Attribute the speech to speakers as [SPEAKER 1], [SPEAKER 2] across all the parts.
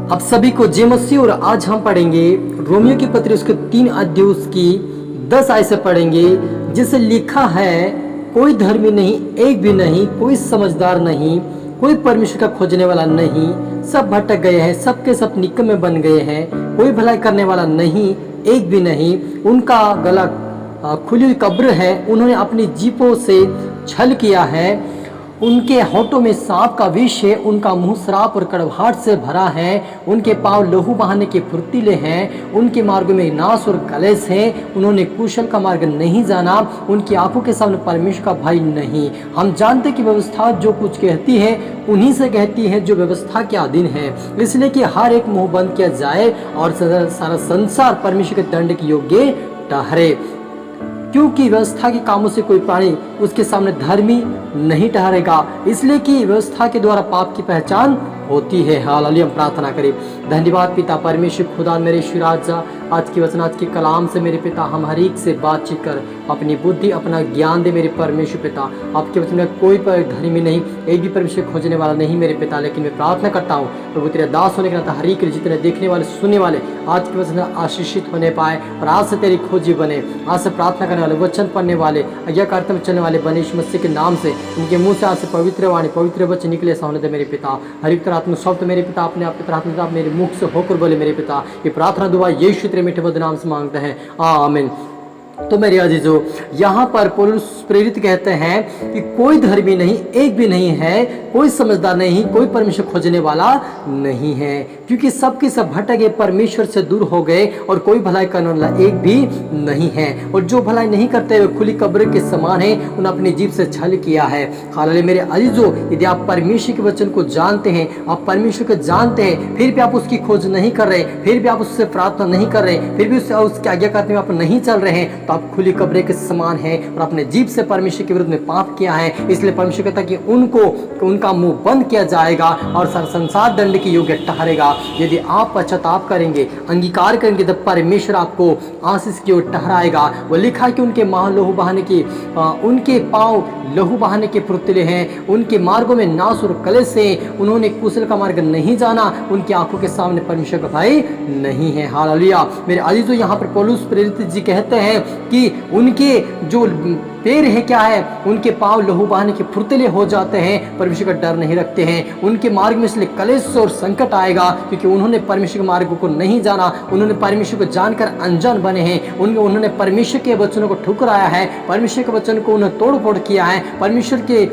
[SPEAKER 1] आप सभी को जय मसीह। और आज हम पढ़ेंगे रोमियो की पत्री उसके 3 अध्याय उसकी 10 आयत से पढ़ेंगे, जिसे लिखा है कोई धर्मी नहीं, एक भी नहीं, कोई समझदार नहीं, कोई परमेश्वर का खोजने वाला नहीं, सब भटक गए हैं, सबके सब निकम्मे बन गए हैं, कोई भलाई करने वाला नहीं, एक भी नहीं। उनका गला खुली हुई कब्र है, उन्होंने अपनी जीभों से छल किया है, उनके होठों में सांप का विष है, उनका मुंह श्राप और कड़वाहट से भरा है, उनके पांव लहू बहाने के फुर्तीले हैं, उनके मार्ग में नाश और कलेश है, उन्होंने कुशल का मार्ग नहीं जाना, उनकी आंखों के सामने परमेश्वर का भय नहीं। हम जानते कि व्यवस्था जो कुछ कहती है उन्हीं से कहती है जो व्यवस्था के अधीन है, इसलिए कि हर एक मुंह बंद किया जाए और सारा संसार परमेश्वर के दंड के योग्य ठहरे, क्योंकि व्यवस्था के कामों से कोई प्राणी उसके सामने धर्मी नहीं ठहरेगा, इसलिए कि व्यवस्था के द्वारा पाप की पहचान होती है। हालेलुया। हम प्रार्थना करें। धन्यवाद पिता परमेश्वर खुदा मेरे शिराजा, आज की वचन आज के कलाम से मेरे पिता हम हर एक से बातचीत कर अपनी बुद्धि अपना ज्ञान दे मेरे परमेश्वर पिता। आपके वचन में कोई धर्मी नहीं, एक भी परमेश्वर खोजने वाला नहीं मेरे पिता, लेकिन मैं प्रार्थना करता हूँ प्रभु तेरे दास होने के नाते हर एक जितने देखने वाले सुनने वाले आज के वचन आशीषित होने पाए और आज से तेरी खोजी बने, आज से प्रार्थना करने वाले वचन पढ़ने वाले आज्ञाकारिता में चलने वाले बने यीशु मसीह के नाम से उनके मुंह से आज से पवित्र वाणी पवित्र वचन निकले ऐसा होने दे मेरे पिता। हर एक आत्मिक शब्द मेरे पिता अपने आप प्रार्थना मेरे मुख से होकर बोले मेरे पिता। ये प्रार्थना दुआ यीशु तेरे मीठे मधुर नाम से मांगते हैं, आमीन। तो मेरे अजीजों, यहाँ पर पौलुस प्रेरित कहते हैं कि कोई धर्मी नहीं, एक भी नहीं है, कोई समझदार नहीं, कोई परमेश्वर खोजने वाला नहीं है, क्योंकि सबके सब भटक गए, परमेश्वर से दूर हो गए और कोई भलाई करने वाला एक भी नहीं है। और जो भलाई नहीं करते वे खुली कब्र के समान है, उन्होंने अपनी जीभ से छल किया है। हालांकि मेरे अजीजों, यदि आप परमेश्वर के वचन को जानते हैं, आप परमेश्वर को जानते हैं, फिर भी आप उसकी खोज नहीं कर रहे, फिर भी आप उससे प्रार्थना नहीं कर रहे, फिर भी उसके आज्ञाकारिता में आप नहीं चल रहे हैं, तो आप खुली कब्र के समान है और अपने जीभ से परमेश्वर के विरुद्ध में पाप किया है। इसलिए परमेश्वर कहता है कि उनका मुंह बंद किया जाएगा और संसार दंड की योग्य ठहरेगा। यदि आप पश्चाताप करेंगे, अंगीकार करेंगे, तब परमेश्वर आपको आशीष की ओर ठहराएगा। वो लिखा है कि उनके पांव लहू बहाने के फुर्तीले हैं, उनके मार्गों में नाश और कलेश से, उन्होंने कुशल का मार्ग नहीं जाना, उनकी आंखों के सामने परमेश्वर का भय नहीं है। हालेलुया। मेरे अजीजों, यहाँ पर पौलुस प्रेरित जी कहते हैं कि उनके जो पैर है क्या है, उनके पांव लहू बहाने के फुर्तीले हो जाते हैं, परमेश्वर का डर नहीं रखते हैं, उनके मार्ग में इसलिए कलेश और संकट आएगा, क्योंकि उन्होंने परमेश्वर के मार्ग को नहीं जाना, उन्होंने परमेश्वर को जानकर अनजान बने हैं, उन्होंने परमेश्वर के वचनों को ठुकराया है, परमेश्वर के वचन को उन्होंने तोड़ फोड़ किया है, परमेश्वर के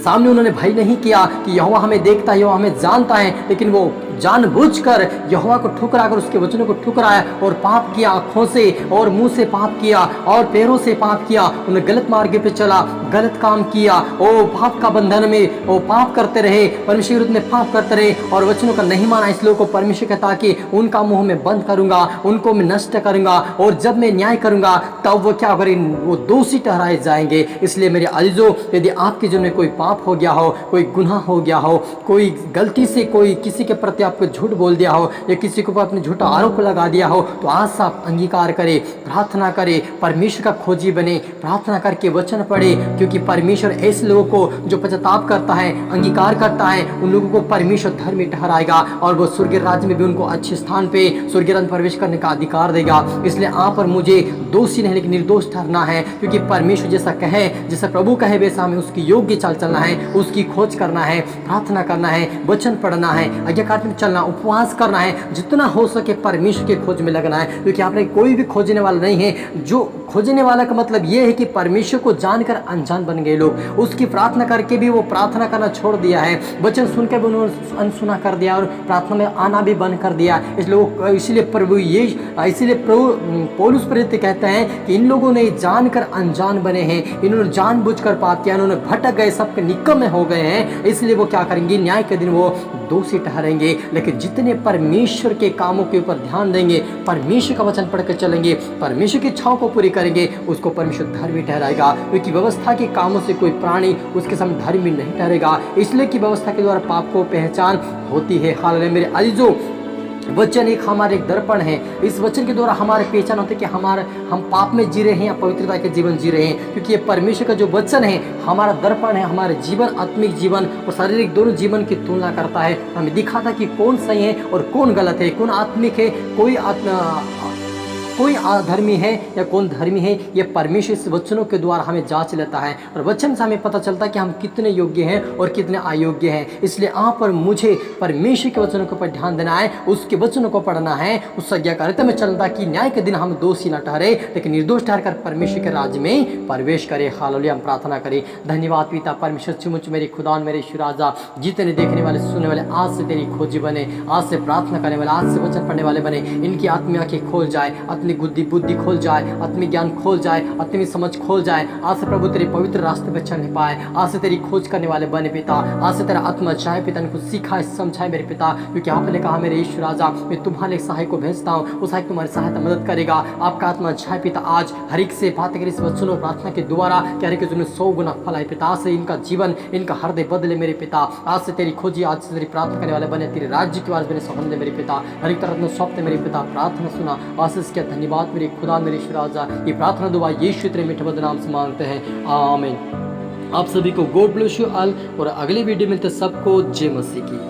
[SPEAKER 1] सामने उन्होंने भय नहीं किया कि यहोवा हमें देखता है, यहोवा हमें जानता है, लेकिन वो जानबूझकर यहोवा को ठुकराकर उसके वचनों को ठुकराया और पाप किया, आंखों से और मुंह से पाप किया और पैरों से पाप किया, उन्हें गलत मार्ग पे चला, गलत काम किया, ओ पाप का बंधन में वो पाप करते रहे, परमेश्वर विरुद्ध में पाप करते रहे और वचनों का नहीं माना। इस लोगों को परमेश्वर कहता कि उनका मुंह में बंद करूंगा, उनको मैं नष्ट करूंगा और जब मैं न्याय करूंगा तब वो क्या करें, वो दोषी ठहराए जाएंगे। इसलिए मेरे अजीजों, यदि आपके जीवन में कोई पाप हो गया हो, कोई गुनाह हो गया हो, कोई गलती से कोई किसी के प्रति आपको झूठ बोल दिया हो या किसी को अपने झूठा आरोप लगा दिया हो, तो आज से आप अंगीकार करें, प्रार्थना करें, परमेश्वर का खोजी बने, प्रार्थना करके वचन पढ़े, क्योंकि परमेश्वर ऐसे लोगों को जो पश्चाताप करता है, अंगीकार करता है, उन लोगों को परमेश्वर धर्मी ठहराएगा और वो स्वर्गीय राज्य में भी उनको अच्छे स्थान पे स्वर्गीय राज्य प्रवेश करने का अधिकार देगा। इसलिए आप और मुझे दोषी नहीं लेकिन निर्दोष ठहरना है, क्योंकि परमेश्वर जैसा कहे, जैसा प्रभु कहे वैसा हमें उसकी योग्य चाल चलना है, उसकी खोज करना है, प्रार्थना करना है, वचन पढ़ना है, आज्ञाकारिता में चलना, उपवास करना है, जितना हो सके परमेश्वर के खोज में लगना है, क्योंकि आपने कोई भी खोजने वाला नहीं है। जो खोजने वाला का मतलब यह है कि परमेश्वर को जानकर अनजान बन गए लोग, उसकी प्रार्थना करके भी वो प्रार्थना करना छोड़ दिया है, वचन सुनकर भी उन्होंने अनसुना कर दिया और प्रार्थना में आना भी बंद कर दिया। इसलिए प्रभु पौलुस प्रेरित कहते हैं कि इन लोगों ने जानकर अनजान बने हैं, इन्होंने जानबूझकर पाप किया, इन्होंने भटक गए, सबके निकम्मे हो गए हैं। इसलिए वो क्या करेंगे, न्याय के दिन वो दोषी ठहरेंगे। लेकिन जितने परमेश्वर के कामों के ऊपर ध्यान देंगे, परमेश्वर का वचन पढ़कर चलेंगे, परमेश्वर की इच्छाओं को पूरी करेंगे, उसको परमेश्वर धर्मी ठहराएगा, क्योंकि व्यवस्था के कामों से कोई प्राणी उसके सामने धर्मी नहीं ठहरेगा, इसलिए कि व्यवस्था के द्वारा पाप को पहचान होती है। हालांकि मेरे अजीजों, वचन एक हमारे एक दर्पण है। इस वचन के द्वारा हमारे पहचान होते कि हम पाप में जी रहे हैं या पवित्रता के जीवन जी रहे हैं, क्योंकि ये परमेश्वर का जो वचन है हमारा दर्पण है। हमारे जीवन, आत्मिक जीवन और शारीरिक दोनों जीवन की तुलना करता है, हमें दिखाता कि कौन सही है और कौन गलत है, कौन आत्मिक है, कोई अधर्मी है या कौन धर्मी है। ये परमेश्वर इस वचनों के द्वारा हमें जांच लेता है और वचन से हमें पता चलता है कि हम कितने योग्य हैं और कितने अयोग्य हैं। इसलिए यहाँ पर मुझे परमेश्वर के वचनों के ऊपर ध्यान देना है, उसके वचनों को पढ़ना है, उस आज्ञाकारिता में चलना कि न्याय के दिन हम दोषी न ठहरे लेकिन निर्दोष ठहरकर परमेश्वर के राज्य में प्रवेश करें। हालेलुया। हम प्रार्थना करें। धन्यवाद पिता परमेश्वर, सचमुच मेरे खुदा मेरे ईश्वर राजा, जितने देखने वाले सुनने वाले आज से तेरी खोजी बने, आज से प्रार्थना करने वाले, आज से वचन पढ़ने वाले बने, इनकी आत्मीय आंखें खोल जाए, अपनी बुद्धि खोल जाए, आत्मिक ज्ञान खोल जाए, आत्मिक समझ खोल जाए। आज से प्रभु तेरे पवित्र रास्ते पर चलने पाए, आज से तेरी खोज करने वाले बने पिता, आज से तेरा आत्मा चाहे पिता, इनको सिखाए समझाए मेरे पिता, क्योंकि आपने कहा मेरे ईश्वर राजा मैं तुम्हारे सहायक को भेजता हूँ, वो सहायक तुम्हारी सहायता मदद करेगा। आपका आत्मा चाहे पिता आज हर एक से बात करें इस वचन और प्रार्थना के द्वारा, कह रहे कि तुमने 100 गुना फल आए पिता। आज से इनका जीवन, इनका हृदय बदले मेरे पिता, आज से तेरी खोजी, आज से तेरी प्रार्थना करने वाले बने, तेरे राज्य की आवाज मेरे संबंध मेरे पिता, हर एक तरह सौंपते मेरे पिता। प्रार्थना सुना, आशीष किया, धन्यवाद मेरे खुदा मेरे ईश्वर राजा। ये प्रार्थना दुआ यीशु तेरे मीठे मधुर नाम से मांगते हैं, आमीन। आप सभी को गॉड ब्लेस यू ऑल और अगली वीडियो मिलते सबको जय मसीह की।